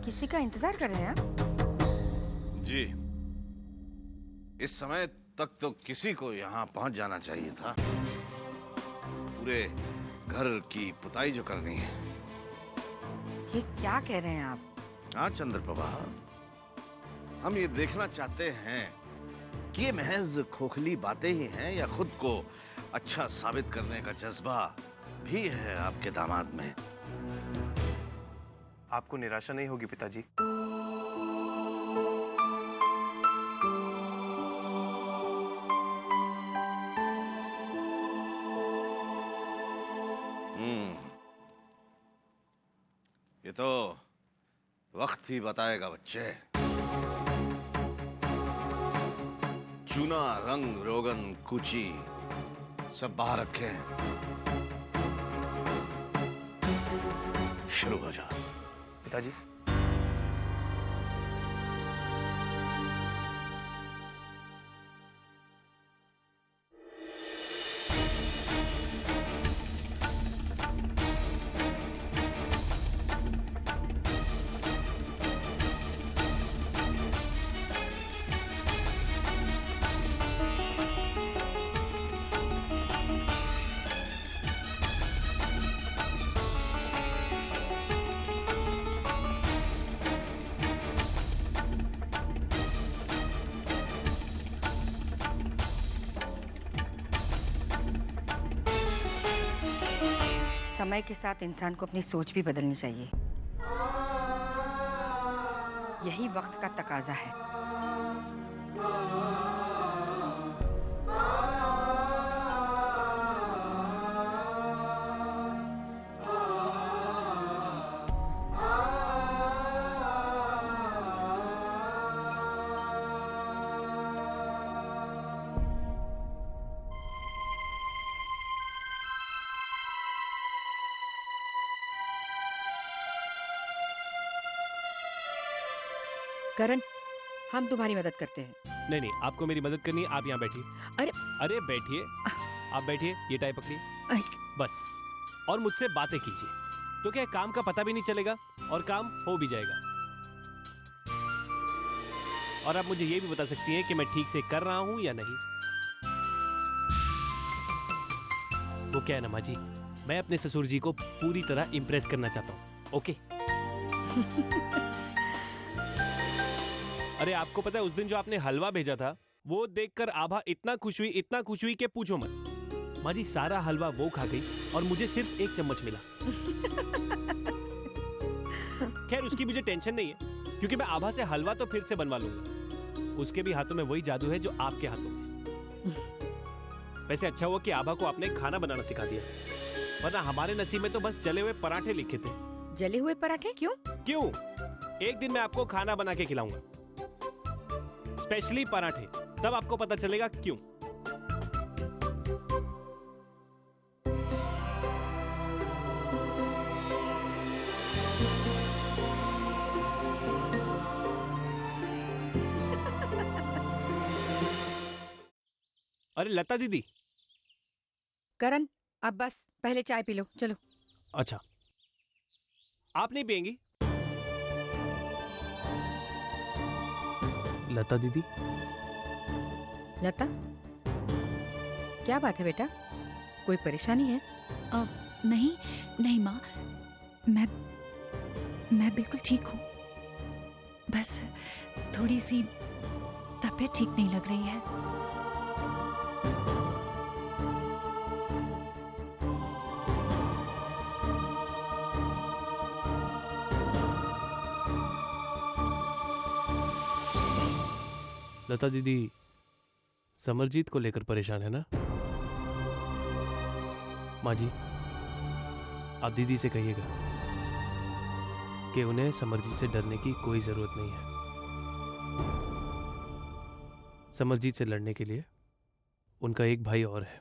किसी का इंतजार कर रहे हैं आप? जी, इस समय तक तो किसी को यहाँ पहुंच जाना चाहिए था। पूरे घर की पुताई जो करनी है। ये क्या कह रहे हैं आप? हाँ चंद्रप्रभा, हम ये देखना चाहते हैं कि ये महज खोखली बातें ही हैं या खुद को अच्छा साबित करने का जज्बा भी है आपके दामाद में। आपको निराशा नहीं होगी पिताजी। ये तो वक्त ही बताएगा बच्चे। चूना, रंग, रोगन, कुची सब बाहर रखे हैं। शुरू हो जा पिताजी। समय के साथ इंसान को अपनी सोच भी बदलनी चाहिए। यही वक्त का तकाजा है। करण, हम तुम्हारी मदद करते हैं। नहीं नहीं, आपको मेरी मदद करनी है। आप यहाँ बैठिए। अरे बैठिए, आप बैठिए। ये टाई पकड़िए बस, और मुझसे बातें कीजिए तो क्या काम का पता भी नहीं चलेगा और काम हो भी जाएगा। और आप मुझे ये भी बता सकती हैं कि मैं ठीक से कर रहा हूं या नहीं। वो क्या है ना माँ जी, मैं अपने ससुर जी को पूरी तरह इंप्रेस करना चाहता हूं। ओके। अरे आपको पता है उस दिन जो आपने हलवा भेजा था वो देखकर आभा इतना खुश हुई कि पूछो मत। माँ जी, सारा हलवा वो खा गई और मुझे सिर्फ 1 चम्मच मिला। खैर उसकी मुझे टेंशन नहीं है क्योंकि मैं आभा से हलवा तो फिर से बनवा लूंगा। उसके भी हाथों में वही जादू है जो आपके हाथों में। वैसे अच्छा हुआ कि आभा को आपने खाना बनाना सिखा दिया, वरना हमारे नसीब में तो बस जले हुए पराठे लिखे थे। जले हुए पराठे? क्यों? एक दिन मैं आपको खाना बना के खिलाऊंगा, स्पेशली पराठे, तब आपको पता चलेगा क्यों। अरे लता दीदी। करण, अब बस, पहले चाय पी लो, चलो। अच्छा, आप नहीं पिएंगी? लता दीदी। लता, क्या बात है बेटा, कोई परेशानी है? नहीं नहीं माँ, मैं बिल्कुल ठीक हूँ। बस थोड़ी सी तबीयत ठीक नहीं लग रही है। लता दीदी समरजीत को लेकर परेशान है ना? माँ जी, आप दीदी से कहिएगा कि उन्हें समरजीत से डरने की कोई जरूरत नहीं है। समरजीत से लड़ने के लिए उनका एक भाई और है।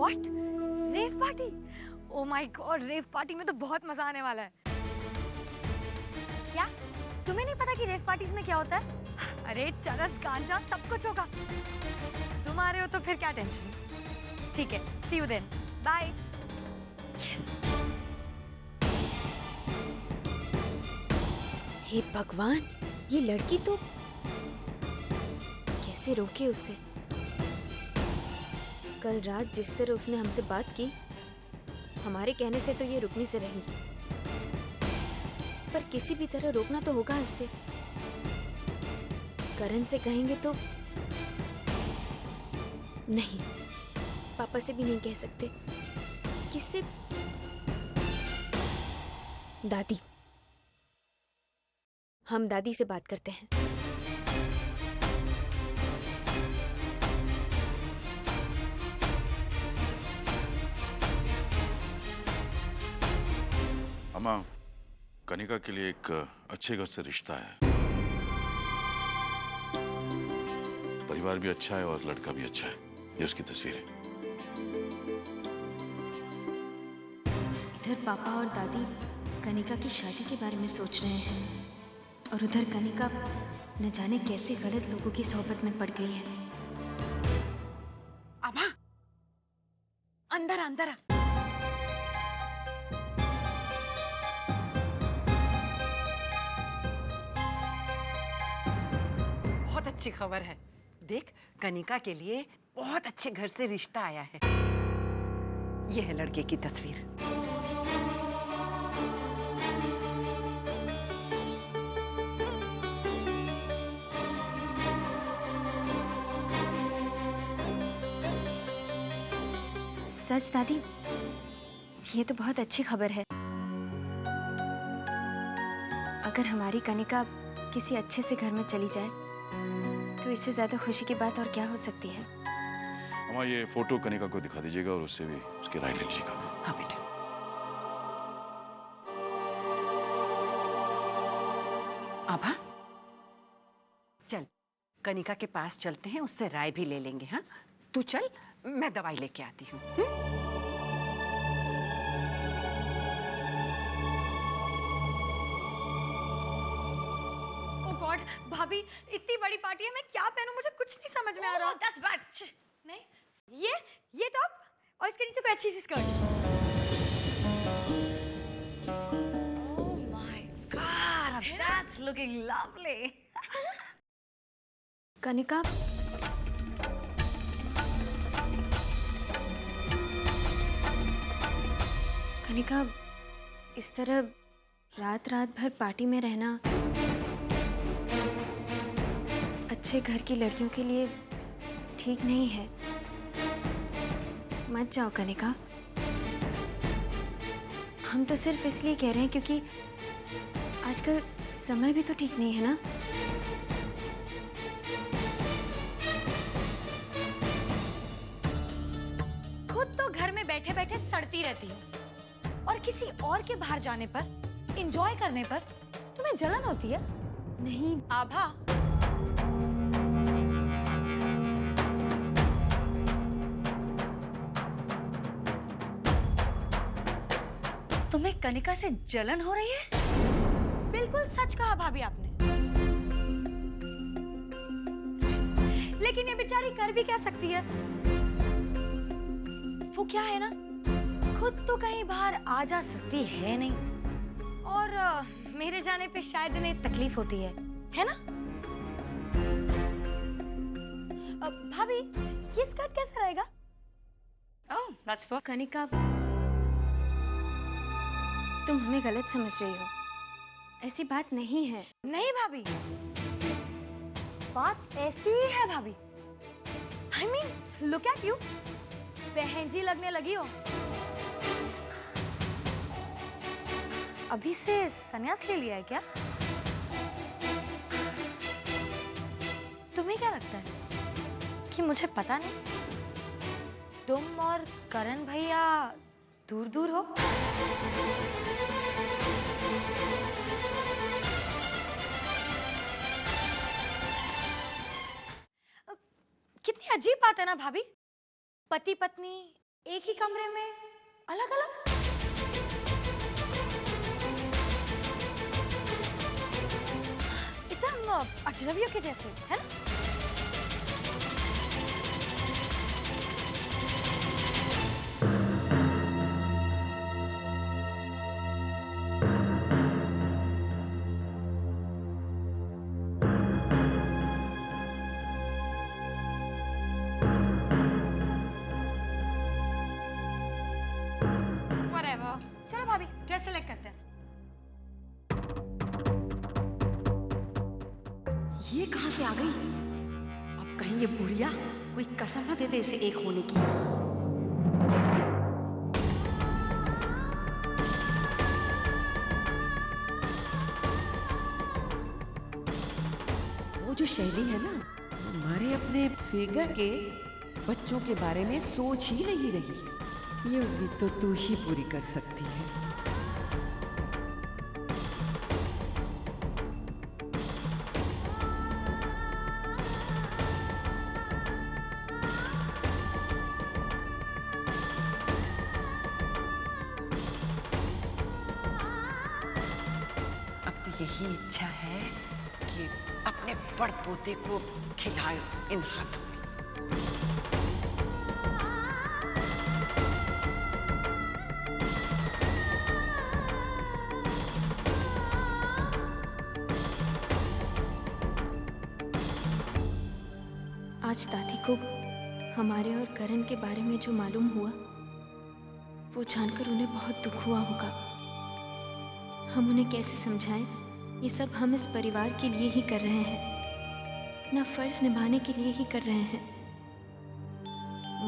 What? Rave party? Oh my God, rave party में तो बहुत मजा आने वाला है। क्या तुम्हें नहीं पता कि रेव पार्टीज में क्या होता है? अरे चरस गांजा सब कुछ होगा। तुम आ रहे हो तो फिर क्या टेंशन। ठीक है, सी यू देन, बाय। हे भगवान, ये लड़की तो कैसे रोके उसे? कल रात जिस तरह उसने हमसे बात की, हमारे कहने से तो ये रुकनी से रही, पर किसी भी तरह रोकना तो होगा उसे। करण से कहेंगे तो नहीं, पापा से भी नहीं कह सकते। किससे? दादी, हम दादी से बात करते हैं। अम्मा, कनिका के लिए एक अच्छे घर से रिश्ता है। परिवार भी अच्छा है और लड़का भी अच्छा है। ये उसकी तस्वीर है। इधर पापा और दादी कनिका की शादी के बारे में सोच रहे हैं और उधर कनिका न जाने कैसे गलत लोगों की सोहबत में पड़ गई है। अबा, अंदर अंदर आ। बहुत अच्छी खबर है। देख, कनिका के लिए बहुत अच्छे घर से रिश्ता आया है। यह है लड़के की तस्वीर। सच दादी, ये तो बहुत अच्छी खबर है। अगर हमारी कनिका किसी अच्छे से घर में चली जाए तो इससे ज्यादा खुशी की बात और क्या हो सकती है। अम्मा, ये फोटो कनिका को दिखा दीजिएगा और उससे भी उसकी राय ले लीजिएगा। हाँ बेटा। आभा, चल कनिका के पास चलते हैं, उससे राय भी ले लेंगे। हाँ, तू चल, मैं दवाई लेके आती हूँ। ओह गॉड, भाभी इतनी बड़ी पार्टी है, मैं क्या पहनूं? मुझे कुछ नहीं समझ में आ रहा। That's bad. नहीं, ये टॉप और इसके नीचे कोई अच्छी सी skirt. Oh my god, that's looking lovely. Kanika, Kanika, इस तरह रात रात भर पार्टी में रहना अच्छे घर की लड़कियों के लिए ठीक नहीं है। मत जाओ कनिका। हम तो सिर्फ इसलिए कह रहे हैं क्योंकि आजकल समय भी तो ठीक नहीं है ना। खुद तो घर में बैठे बैठे सड़ती रहती हूँ और किसी और के बाहर जाने पर, एंजॉय करने पर तुम्हें जलन होती है? नहीं आभा, तुम्हें कनिका से जलन हो रही है? बिल्कुल सच कहा भाभी आपने। लेकिन ये बेचारी कर भी क्या सकती है? वो क्या है ना, खुद तो कहीं बाहर आ जा सकती है नहीं, और मेरे जाने पे शायद इन्हें तकलीफ होती है ना? भाभी, ये स्कर्ट कैसा रहेगा? ओह, दैट्स फॉर कनिका, तुम हमें गलत समझ रही हो। ऐसी बात नहीं है। नहीं भाभी, बात ऐसी ही है भाभी। I mean, look at you, बहन जी लगने लगी हो। अभी से संन्यास ले लिया है क्या? तुम्हें क्या लगता है कि मुझे पता नहीं? तुम और करण भैया दूर दूर हो? कितनी अजीब बात है ना भाभी। पति पत्नी एक ही कमरे में अलग अलग? एकदम अजनबियों के जैसे, है ना? Whatever. चलो भाभी, ड्रेस सेलेक्ट करते हैं। ये कहां से आ गई? अब कहीं ये बुढ़िया कोई कसम ना दे दे इसे एक होने की। वो जो शैली है ना, हमारे अपने फिगर के बच्चों के बारे में सोच ही नहीं रही। ये उम्मीद तो तू ही पूरी कर सकती है। अब तो यही इच्छा है कि अपने पड़पोते को खिलाए इन हाथों में। आज दादी को हमारे और करण के बारे में जो मालूम हुआ, वो जानकर उन्हें बहुत दुख हुआ होगा। हम उन्हें कैसे समझाएं? ये सब हम इस परिवार के लिए ही कर रहे हैं, अपना फर्ज निभाने के लिए ही कर रहे हैं।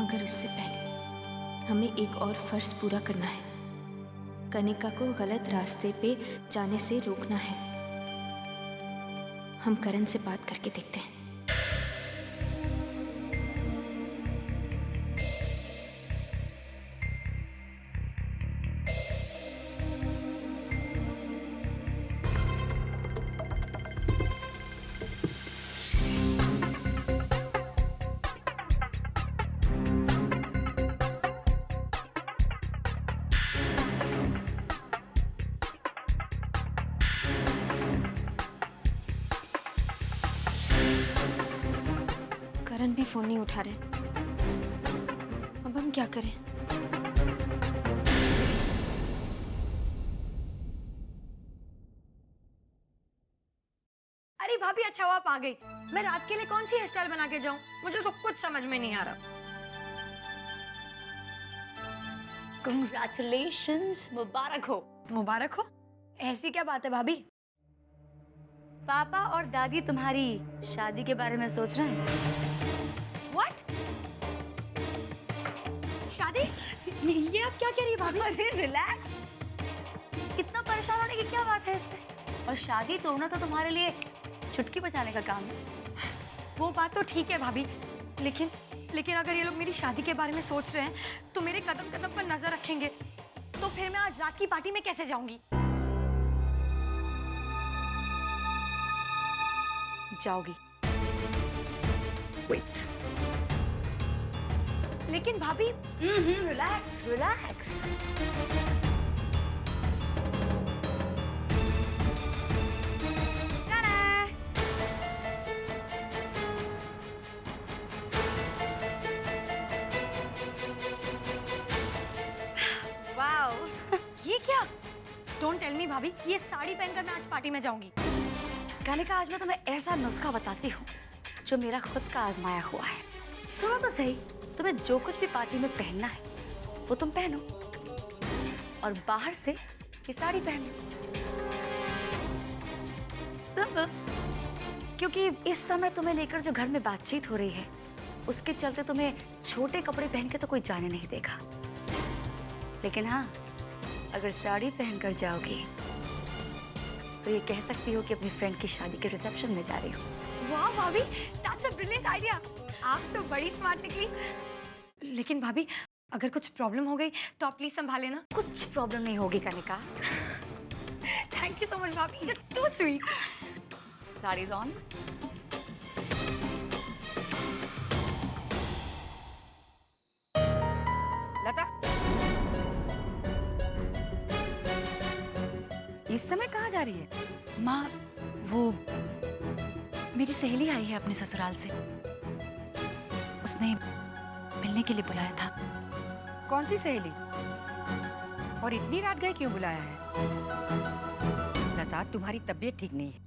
मगर उससे पहले हमें एक और फर्ज पूरा करना है। कनिका को गलत रास्ते पे जाने से रोकना है। हम करण से बात करके देखते हैं। करण भी फोन नहीं उठा रहे। अब हम क्या करें? अरे भाभी, अच्छा हुआ आप आ गई। मैं रात के लिए कौन सी हेयर स्टाइल बना के जाऊं? मुझे तो कुछ समझ में नहीं आ रहा। Congratulations, मुबारक हो। मुबारक हो? ऐसी क्या बात है भाभी? पापा और दादी तुम्हारी शादी के बारे में सोच रहे हैं। What? शादी? ये आप क्या कह रही है भाभी? अरे रिलैक्स। इतना परेशान होने की क्या बात है इसमें? और शादी तोड़ना तो तुम्हारे लिए चुटकी बजाने का काम है। वो बात तो ठीक है भाभी, लेकिन अगर ये लोग मेरी शादी के बारे में सोच रहे हैं तो मेरे कदम कदम पर नजर रखेंगे, तो फिर मैं आज रात की पार्टी में कैसे जाऊंगी? जाओगी? वेट। लेकिन भाभी, रिलैक्स रिलैक्स। ये क्या? डोंट टेल मी भाभी, ये साड़ी पहनकर मैं आज पार्टी में जाऊंगी। कनिका, आज मैं तुम्हें ऐसा नुस्खा बताती हूँ जो मेरा खुद का आजमाया हुआ है। सुनो तो सही, तुम्हें जो कुछ भी पार्टी में पहनना है वो तुम पहनो, और बाहर से ये साड़ी पहन लो। सिंपल। क्योंकि इस समय तुम्हें लेकर जो घर में बातचीत हो रही है, उसके चलते तुम्हें छोटे कपड़े पहन के तो कोई जाने नहीं देगा। लेकिन हाँ, अगर साड़ी पहनकर जाओगी तो ये कह सकती हो कि अपनी फ्रेंड की शादी के रिसेप्शन में जा रही हो। वाह भाभी, दैट्स अ ब्रिलियंट आइडिया। आप तो बड़ी स्मार्ट निकली। लेकिन भाभी, अगर कुछ प्रॉब्लम हो गई तो आप प्लीज संभाले ना। कुछ प्रॉब्लम नहीं होगी Kanika. Thank you so much भाभी, you are too sweet. Saris on. इस समय कहाँ जा रही है? माँ, वो मेरी सहेली आई है अपने ससुराल से। उसने मिलने के लिए बुलाया था। कौन सी सहेली? और इतनी रात गए क्यों बुलाया है? लता, तुम्हारी तबीयत ठीक नहीं है,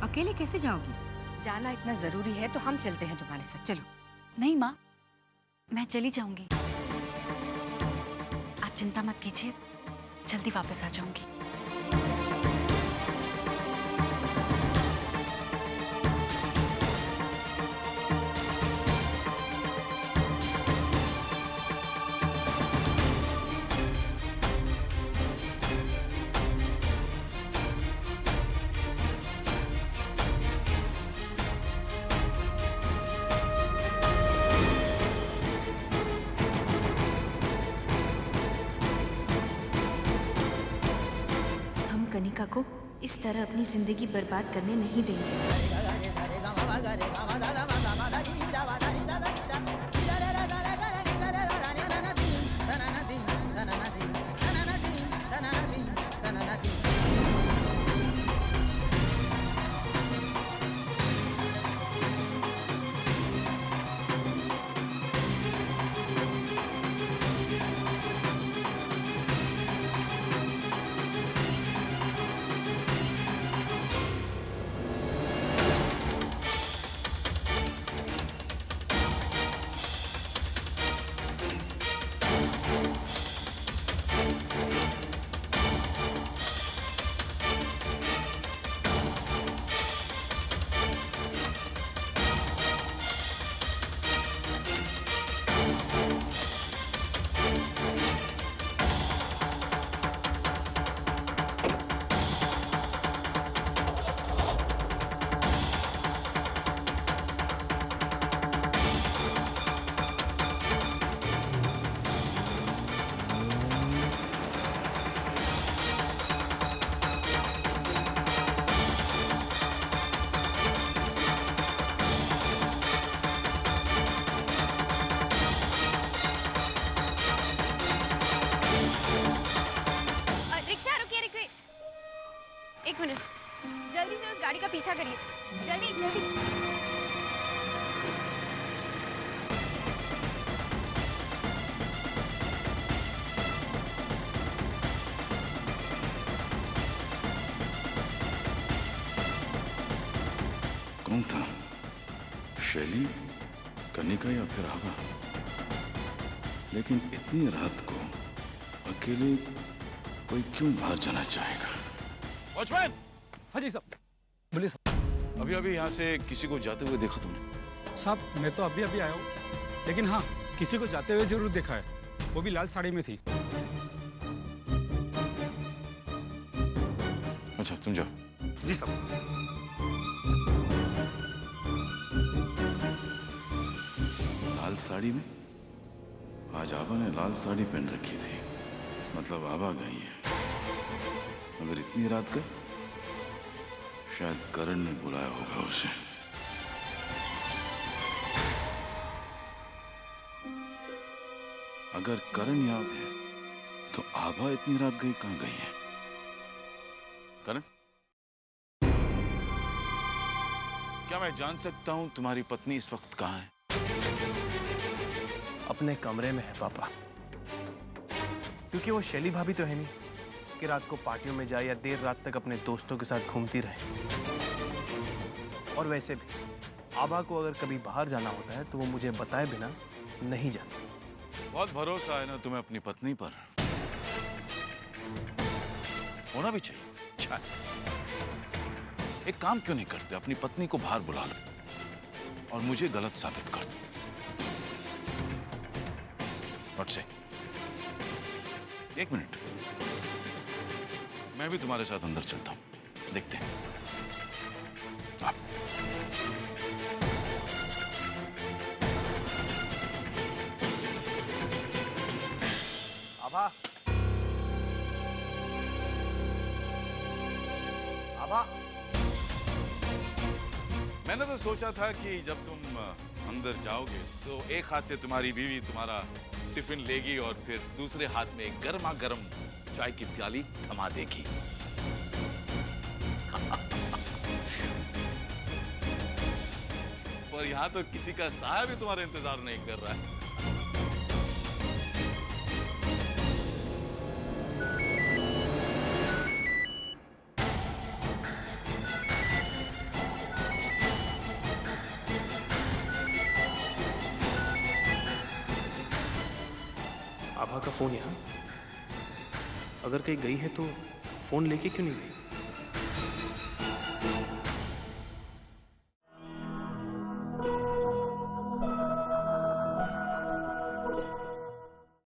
अकेले कैसे जाओगी? जाना इतना जरूरी है तो हम चलते हैं तुम्हारे साथ, चलो। नहीं माँ, मैं चली जाऊंगी। आप चिंता मत कीजिए, जल्दी वापस आ जाऊंगी। कनिका को इस तरह अपनी जिंदगी बर्बाद करने नहीं देंगे। एक मिनट, जल्दी से उस गाड़ी का पीछा करिए, जल्दी जल्दी। कौन था? शैली, कनिका या फिर आभा? लेकिन इतनी रात को अकेले कोई क्यों बाहर जाना चाहेगा? वॉचमैन! हाँ जी साहब, बोलिए साहब। अभी अभी यहाँ से किसी को जाते हुए देखा तुमने? साहब मैं तो अभी अभी आया हूँ, लेकिन हाँ किसी को जाते हुए जरूर देखा है, वो भी लाल साड़ी में थी। अच्छा तुम जाओ। जी साहब। लाल साड़ी में? आज आभा ने लाल साड़ी पहन रखी थी, मतलब आभा गई है। मगर इतनी रात का शायद करण ने बुलाया होगा उसे। अगर करण याद है तो आभा इतनी रात गई कहां गई है? करण, क्या मैं जान सकता हूं तुम्हारी पत्नी इस वक्त कहां है? अपने कमरे में है पापा, क्योंकि वो शैली भाभी तो है नहीं कि रात को पार्टियों में जाए या देर रात तक अपने दोस्तों के साथ घूमती रहे। और वैसे भी आभा को अगर कभी बाहर जाना होता है तो वो मुझे बताए बिना नहीं जाती। बहुत भरोसा है ना तुम्हें अपनी पत्नी पर, होना भी चाहिए। अच्छा, एक काम क्यों नहीं करते, अपनी पत्नी को बाहर बुला लो और मुझे गलत साबित कर दो। से एक मिनट, मैं भी तुम्हारे साथ अंदर चलता हूं, देखते हैं। आप आभा, आभा, मैंने तो सोचा था कि जब तुम अंदर जाओगे तो एक हाथ से तुम्हारी बीवी तुम्हारा टिफिन लेगी और फिर दूसरे हाथ में गर्मा गर्म चाय की प्याली थमा देगी। और यहाँ तो किसी का साया भी तुम्हारा इंतजार नहीं कर रहा है। आभा का फोन यहाँ, अगर कहीं गई है तो फोन लेके क्यों नहीं गई?